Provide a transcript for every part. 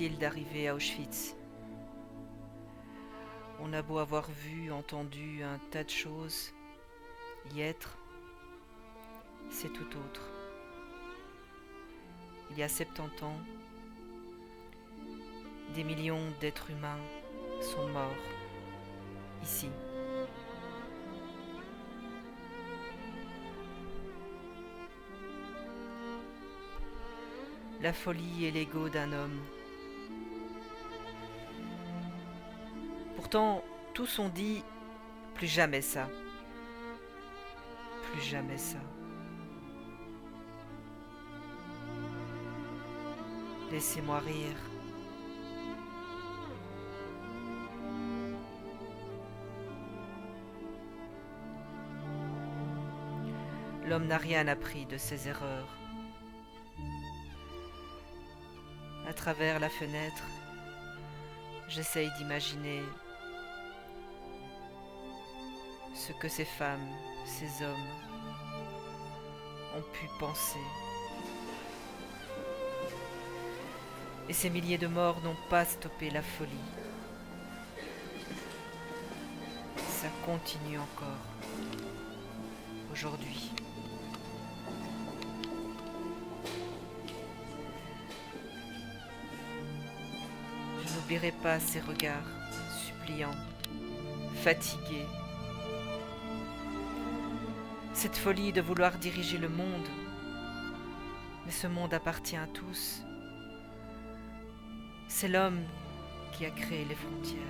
difficile d'arriver à Auschwitz. On a beau avoir vu, entendu un tas de choses, y être, c'est tout autre. Il y a 70 ans, des millions d'êtres humains sont morts, ici. La folie et l'ego d'un homme. Pourtant, tous ont dit « plus jamais ça, plus jamais ça ». Laissez-moi rire. L'homme n'a rien appris de ses erreurs. À travers la fenêtre, j'essaye d'imaginer ce que ces femmes, ces hommes ont pu penser. Et ces milliers de morts n'ont pas stoppé la folie. Ça continue encore, aujourd'hui. Je n'oublierai pas ces regards suppliants, fatigués. Cette folie de vouloir diriger le monde. Mais ce monde appartient à tous. C'est l'homme qui a créé les frontières.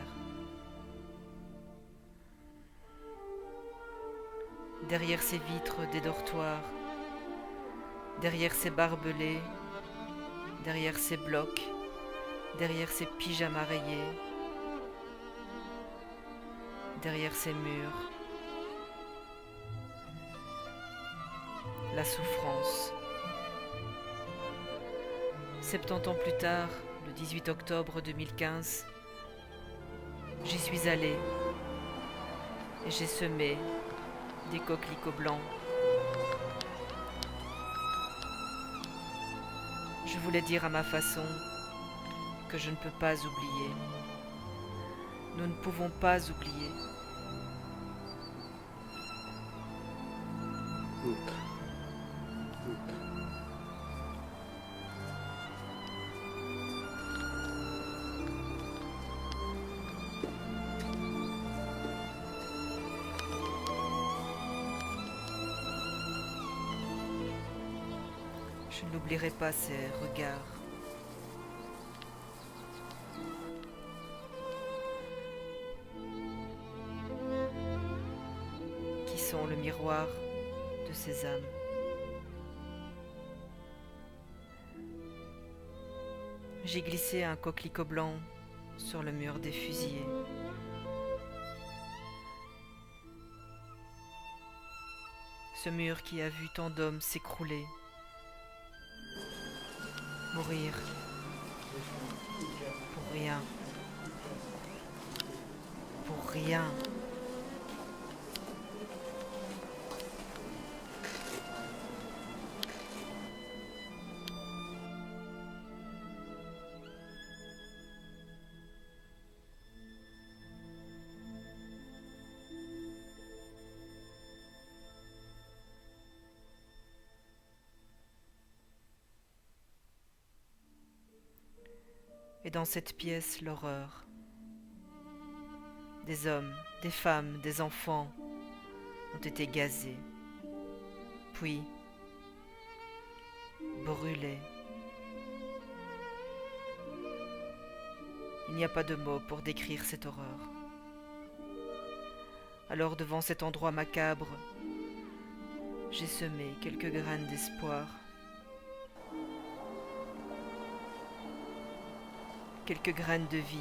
Derrière ces vitres des dortoirs, derrière ces barbelés, derrière ces blocs, derrière ces pyjamas rayés, derrière ces murs, la souffrance. 70 ans plus tard, le 18 octobre 2015, j'y suis allée et j'ai semé des coquelicots blancs. Je voulais dire à ma façon que je ne peux pas oublier. Nous ne pouvons pas oublier. Je n'oublierai pas ces regards. Qui sont le miroir de ces âmes. J'ai glissé un coquelicot blanc sur le mur des fusillés. Ce mur qui a vu tant d'hommes s'écrouler, mourir pour rien, pour rien. Et dans cette pièce, l'horreur. Des hommes, des femmes, des enfants ont été gazés, puis brûlés. Il n'y a pas de mots pour décrire cette horreur. Alors devant cet endroit macabre, j'ai semé quelques graines d'espoir. Quelques graines de vie.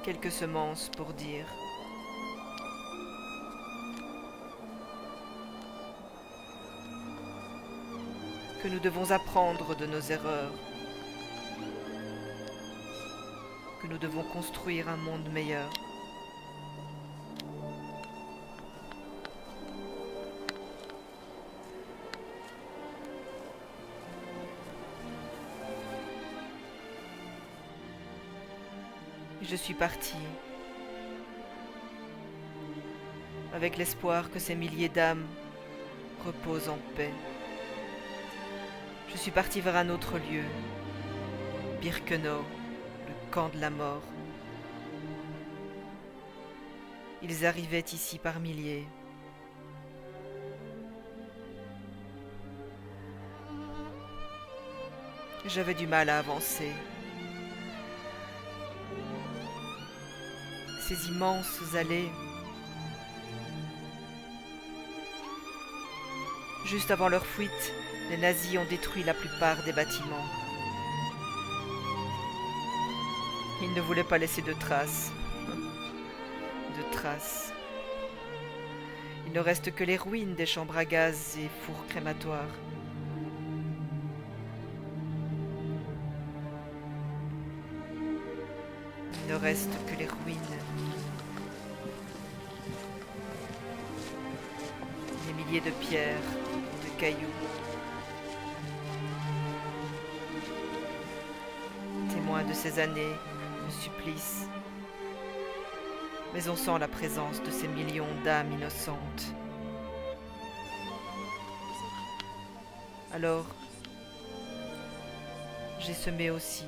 Quelques semences pour dire que nous devons apprendre de nos erreurs, que nous devons construire un monde meilleur. Je suis partie, avec l'espoir que ces milliers d'âmes reposent en paix. Je suis partie vers un autre lieu, Birkenau, le camp de la mort. Ils arrivaient ici par milliers. J'avais du mal à avancer. Ces immenses allées. Juste avant leur fuite, les nazis ont détruit la plupart des bâtiments. Ils ne voulaient pas laisser de traces. De traces. Il ne reste que les ruines des chambres à gaz et fours crématoires. Il ne reste que les ruines. Des milliers de pierres, de cailloux. Témoins de ces années de supplice. Mais on sent la présence de ces millions d'âmes innocentes. Alors, j'ai semé aussi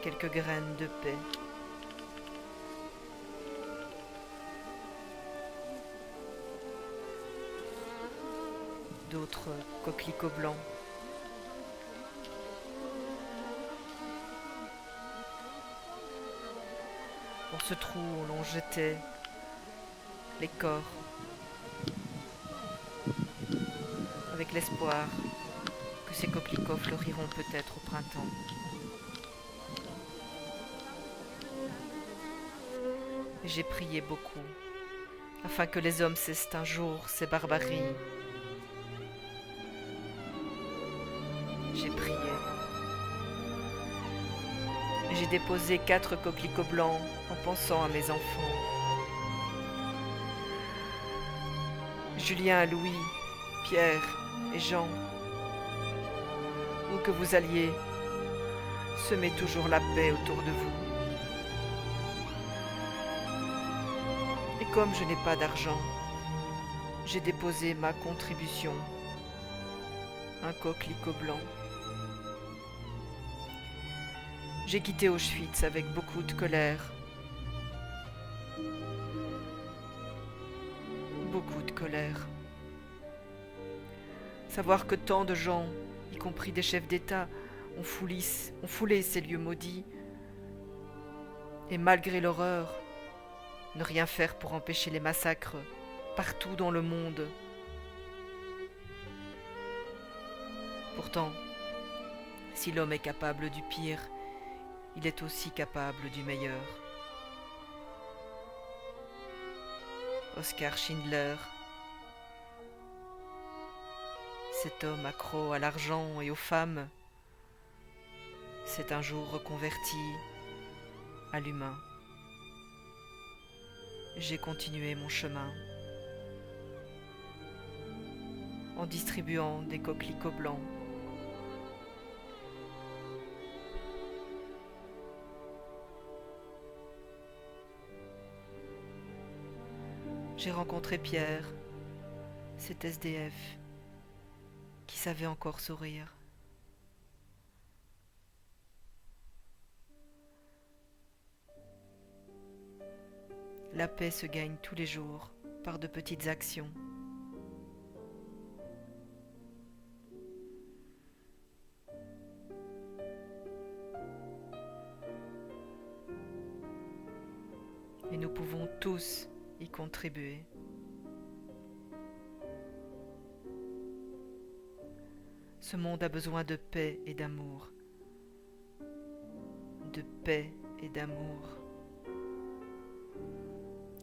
quelques graines de paix. D'autres coquelicots blancs. Dans ce trou où l'on jetait les corps, avec l'espoir que ces coquelicots fleuriront peut-être au printemps. Et j'ai prié beaucoup, afin que les hommes cessent un jour ces barbaries. J'ai prié. Et j'ai déposé 4 coquelicots blancs en pensant à mes enfants. Julien, Louis, Pierre et Jean, où que vous alliez, semez toujours la paix autour de vous. Et comme je n'ai pas d'argent, j'ai déposé ma contribution, un coquelicot blanc. J'ai quitté Auschwitz avec beaucoup de colère. Beaucoup de colère. Savoir que tant de gens, y compris des chefs d'État, ont foulé ces lieux maudits. Et malgré l'horreur, ne rien faire pour empêcher les massacres partout dans le monde. Pourtant, si l'homme est capable du pire, il est aussi capable du meilleur. Oskar Schindler, cet homme accro à l'argent et aux femmes, s'est un jour reconverti à l'humain. J'ai continué mon chemin en distribuant des coquelicots blancs. J'ai rencontré Pierre, cet SDF, qui savait encore sourire. La paix se gagne tous les jours par de petites actions. Et nous pouvons tous y contribuer. Ce monde a besoin de paix et d'amour. De paix et d'amour.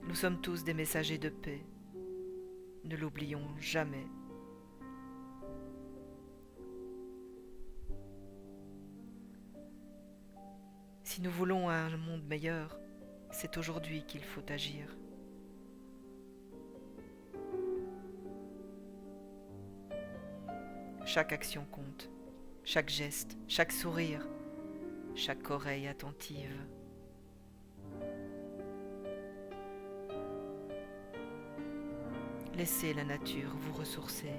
Nous sommes tous des messagers de paix. Ne l'oublions jamais. Si nous voulons un monde meilleur, c'est aujourd'hui qu'il faut agir. Chaque action compte, chaque geste, chaque sourire, chaque oreille attentive. Laissez la nature vous ressourcer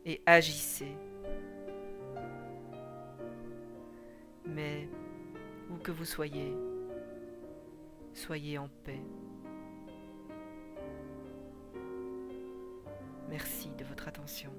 et agissez. Mais où que vous soyez, soyez en paix. Merci de votre attention.